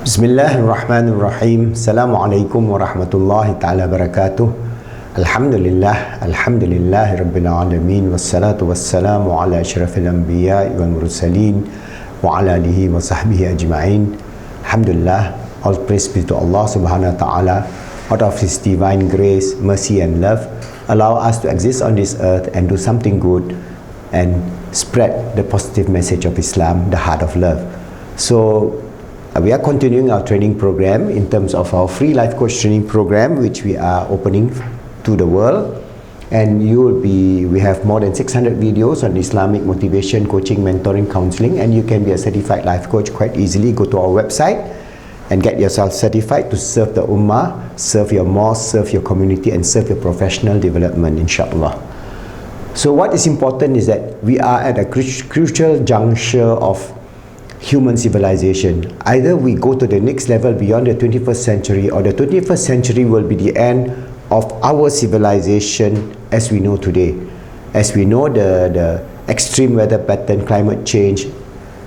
Bismillahirrahmanirrahim. Assalamualaikum warahmatullahi ta'ala wabarakatuh. Alhamdulillahi rabbil alamin. Wassalatu wassalamu ala asyrafil anbiya wal mursalin wa ala alihi wa sahbihi ajma'in. Alhamdulillah, all praise be to Allah subhanahu wa ta'ala. Out of His divine grace, mercy and love, allow us to exist on this earth and do something good and spread the positive message of Islam, the heart of love. So we are continuing our training program in terms of our free life coach training program, which we are opening to the world. And we have more than 600 videos on Islamic motivation, coaching, mentoring, counseling, and you can be a certified life coach quite easily. Go to our website and get yourself certified to serve the ummah, serve your mosque, serve your community, and serve your professional development, inshallah. So what is important is that we are at a crucial juncture of human civilization. Either we go to the next level beyond the 21st century, or the 21st century will be the end of our civilization as we know today. As we know, the extreme weather pattern, climate change,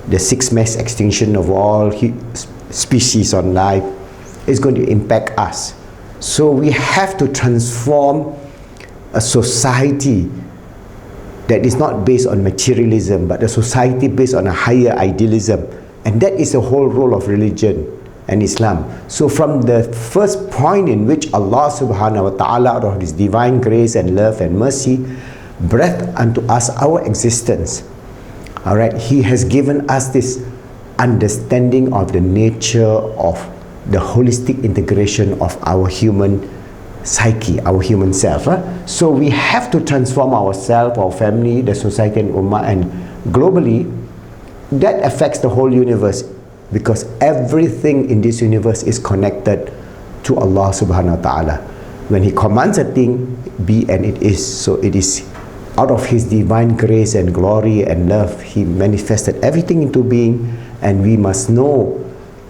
the sixth mass extinction of all species on life is going to impact us. So we have to transform a society that is not based on materialism, but a society based on a higher idealism. And that is the whole role of religion and Islam. So from the first point in which Allah subhanahu wa ta'ala, out of His divine grace and love and mercy, breathed unto us our existence, alright, He has given us this understanding of the nature of the holistic integration of our human psyche, our human self. So we have to transform ourselves, our family, the society and ummah, and globally that affects the whole universe, because everything in this universe is connected to Allah subhanahu wa ta'ala. When He commands a thing, be, and it is. So it is out of His divine grace and glory and love He manifested everything into being, and we must know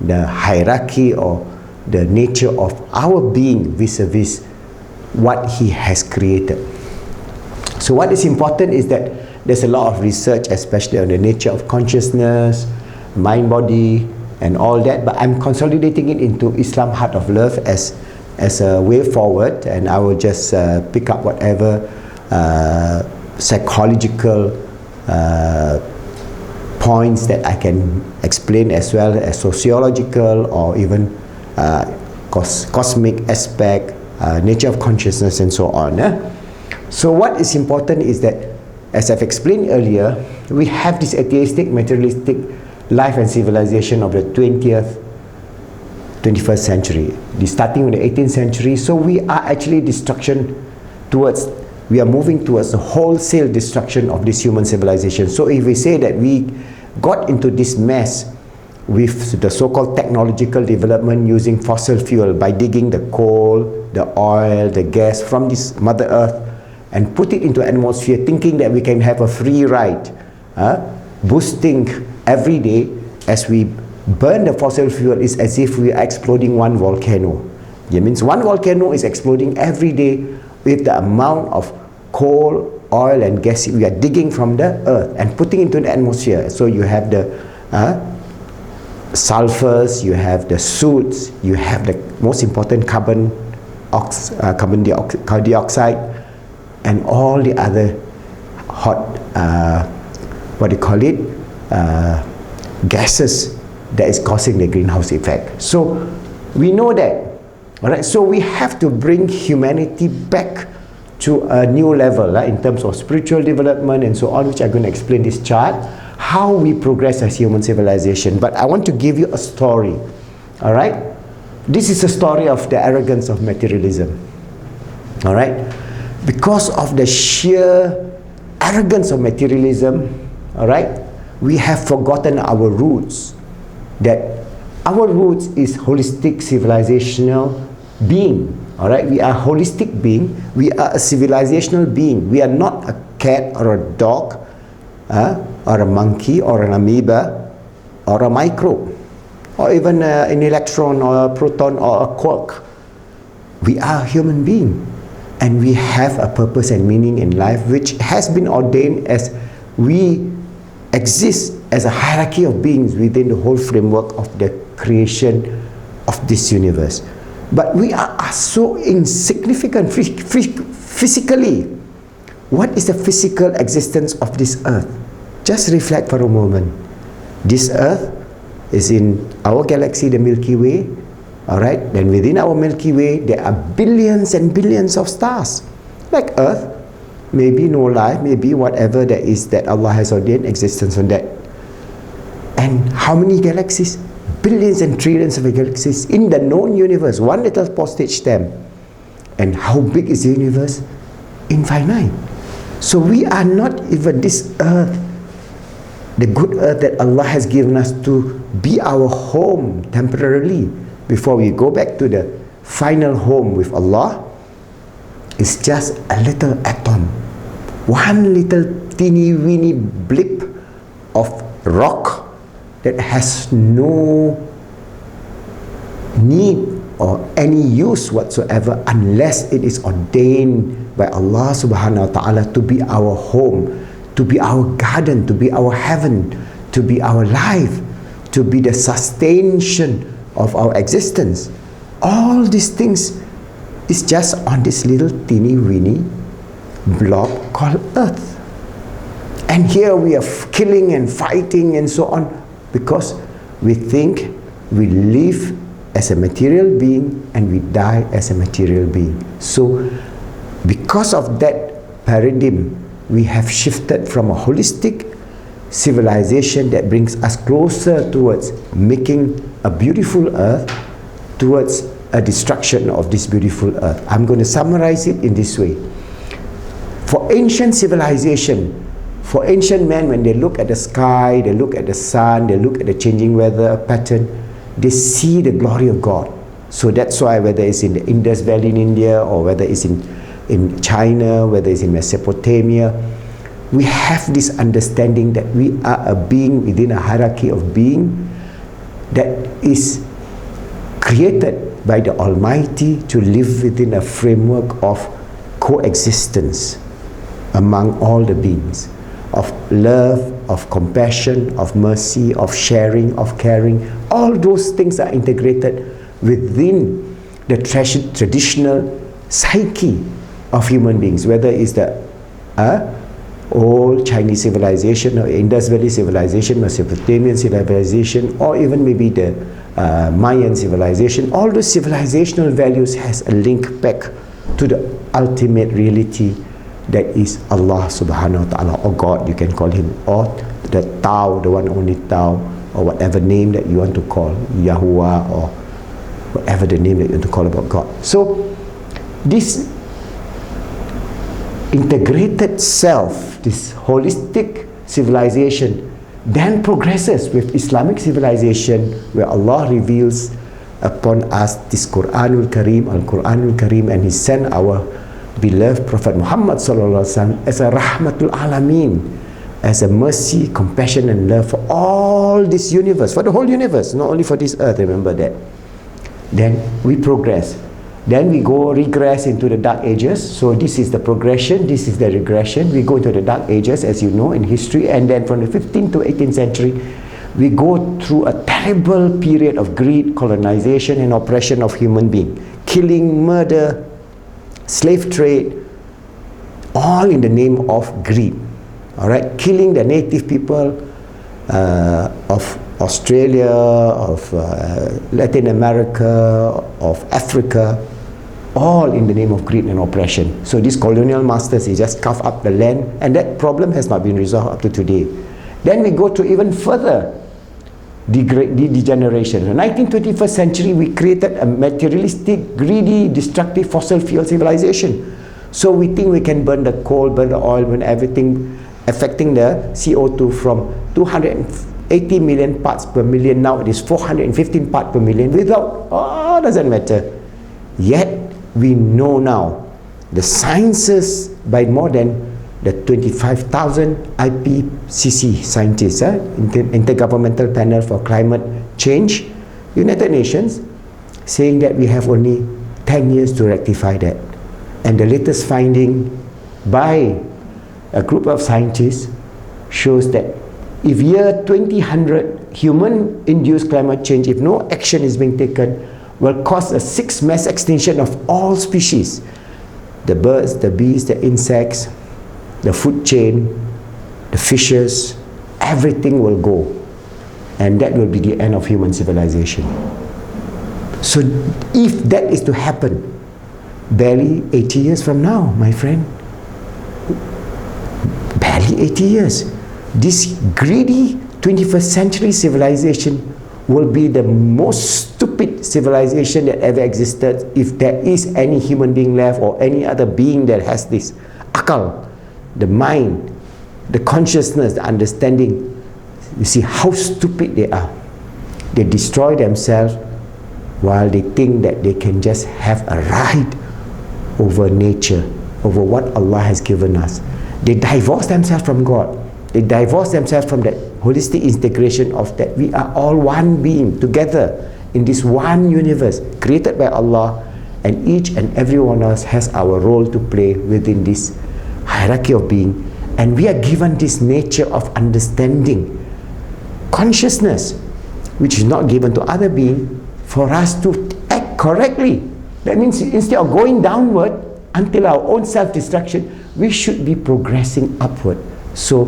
the hierarchy or the nature of our being vis-a-vis what He has created. So what is important is that there's a lot of research, especially on the nature of consciousness, mind, body, and all that, but I'm consolidating it into Islam Heart of Love as a way forward, and I will just pick up whatever psychological points that I can explain, as well as sociological or even cosmic aspect, nature of consciousness, and so on. So what is important is that, as I've explained earlier, we have this atheistic, materialistic life and civilization of the 21st century, starting in the 18th century. So we are actually we are moving towards the wholesale destruction of this human civilization. So if we say that we got into this mess with the so-called technological development using fossil fuel, by digging the coal, the oil, the gas from this Mother Earth and put it into atmosphere, thinking that we can have a free ride, boosting every day as we burn the fossil fuel, is as if we are exploding one volcano. It means one volcano is exploding every day with the amount of coal, oil and gas we are digging from the earth and putting into the atmosphere. So you have the sulfurs, you have the soot, you have the most important carbon dioxide, and all the other hot gases that is causing the greenhouse effect. So we know that, alright. So we have to bring humanity back to a new level in terms of spiritual development and so on, which I'm going to explain this chart, how we progress as human civilization. But I want to give you a story, alright. This is a story of the arrogance of materialism, alright. Because of the sheer arrogance of materialism, alright, we have forgotten our roots. That our roots is holistic civilizational being, alright. We are holistic being, we are a civilizational being. We are not a cat or a dog, or a monkey or an amoeba or a microbe, or even an electron or a proton or a quark. We are a human being, and we have a purpose and meaning in life, which has been ordained as we exist as a hierarchy of beings within the whole framework of the creation this universe. But we are so insignificant physically. What is the physical existence of this earth? Just reflect for a moment. This earth is in our galaxy, the Milky Way. Alright, then within our Milky Way, there are billions and billions of stars. Like Earth, maybe no life, maybe whatever there is that Allah has ordained existence on that. And how many galaxies? Billions and trillions of galaxies in the known universe, one little postage stamp. And how big is the universe? Infinite. So we are not even this earth, the good earth that Allah has given us to be our home temporarily before we go back to the final home with Allah. Is just a little atom, one little teeny weeny blip of rock that has no need or any use whatsoever unless it is ordained by Allah subhanahu wa ta'ala to be our home, to be our garden, to be our heaven, to be our life, to be the sustenance of our existence. All these things is just on this little teeny weeny blob called Earth. And here we are killing and fighting and so on because we think we live as a material being and we die as a material being. So because of that paradigm, we have shifted from a holistic civilization that brings us closer towards making a beautiful earth towards a destruction of this beautiful earth. I'm going to summarize it in this way. For ancient civilization, for ancient men, when they look at the sky, they look at the sun, they look at the changing weather pattern, they see the glory of God. So that's why whether it's in the Indus Valley in India or whether it's in China, whether it's in Mesopotamia, we have this understanding that we are a being within a hierarchy of being that is created by the Almighty to live within a framework of coexistence among all the beings, of love, of compassion, of mercy, of sharing, of caring. All those things are integrated within the traditional psyche of human beings, whether it's the old Chinese civilization or Indus Valley civilization, Mesopotamian civilization, or even maybe the Mayan civilization. All those civilizational values has a link back to the ultimate reality that is Allah subhanahu wa ta'ala, or God, you can call him, or the Tao, the one only Tao, or whatever name that you want to call, Yahuwah, or whatever the name that you want to call about God. So this integrated self, this holistic civilization, then progresses with Islamic civilization, where Allah reveals upon us this Quranul Kareem, Al-Quranul Kareem, and He sent our beloved Prophet Muhammad sallallahu alaihi wasallam as a rahmatul alameen, as a mercy, compassion and love for all this universe, for the whole universe, not only for this earth, remember that. Then we progress. Then we go regress into the dark ages. So this is the progression, this is the regression. We go into the dark ages, as you know, in history, and then from the 15th to 18th century, we go through a terrible period of greed, colonization and oppression of human beings, killing, murder, slave trade, all in the name of greed. All right, killing the native people of Australia, of Latin America, of Africa, all in the name of greed and oppression. So these colonial masters, they just carve up the land, and that problem has not been resolved up to today. Then we go to even further degeneration. In the 19th, 21st century, we created a materialistic, greedy, destructive fossil fuel civilization. So we think we can burn the coal, burn the oil, burn everything, affecting the CO2 from 280 million parts per million. Now it is 415 parts per million without, doesn't matter. Yet we know now, the sciences by more than the 25,000 IPCC scientists, Intergovernmental Panel for Climate Change, United Nations, saying that we have only 10 years to rectify that. And the latest finding by a group of scientists shows that if year 2000 human-induced climate change, if no action is being taken, will cause a 6 mass extinction of all species. The birds, the bees, the insects, the food chain, the fishes, everything will go. And that will be the end of human civilization. So if that is to happen, barely 80 years from now, my friend, barely 80 years, this greedy 21st century civilization will be the most stupid civilization that ever existed, if there is any human being left or any other being that has this akal, the mind, the consciousness, the understanding. You see how stupid they are. They destroy themselves while they think that they can just have a right over nature, over what Allah has given us. They divorce themselves from God. They divorce themselves from that holistic integration of that we are all one being together in this one universe created by Allah, and each and every one of us has our role to play within this hierarchy of being, and we are given this nature of understanding, consciousness, which is not given to other beings, for us to act correctly. That means instead of going downward until our own self-destruction, we should be progressing upward. So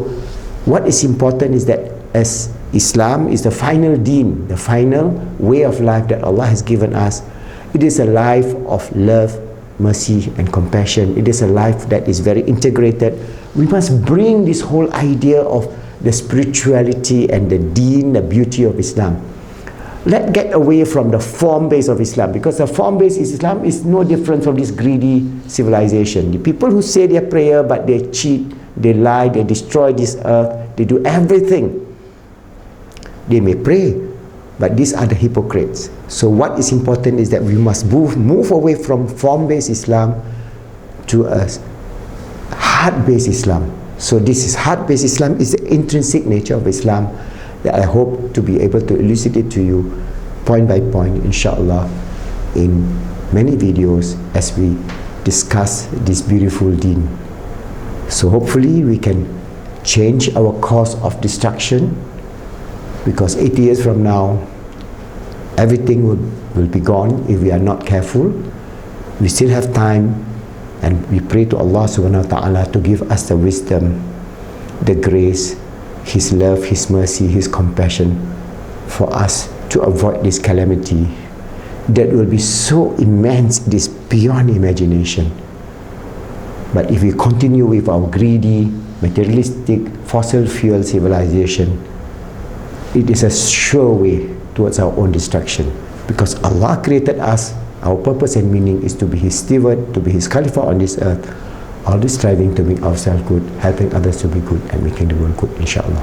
what is important is that as Islam is the final deen, the final way of life that Allah has given us, it is a life of love, mercy and compassion. It is a life that is very integrated. We must bring this whole idea of the spirituality and the deen, the beauty of Islam. Let's get away from the form base of Islam, because the form base Islam is no different from this greedy civilization. The people who say their prayer but they cheat, they lie, they destroy this earth, they do everything. They may pray, but these are the hypocrites. So what is important is that we must move away from form-based Islam to a heart-based Islam. So this is heart-based Islam, is the intrinsic nature of Islam that I hope to be able to elucidate to you point by point, inshallah, in many videos as we discuss this beautiful deen. So hopefully we can change our course of destruction, because 80 years from now everything will be gone if we are not careful. We still have time, and we pray to Allah subhanahu wa ta'ala to give us the wisdom, the grace, His love, His mercy, His compassion for us to avoid this calamity that will be so immense, this beyond imagination. But if we continue with our greedy, materialistic, fossil fuel civilization, it is a sure way towards our own destruction. Because Allah created us, our purpose and meaning is to be His steward, to be His Khalifa on this earth, always striving to make ourselves good, helping others to be good, and making the world good, inshallah.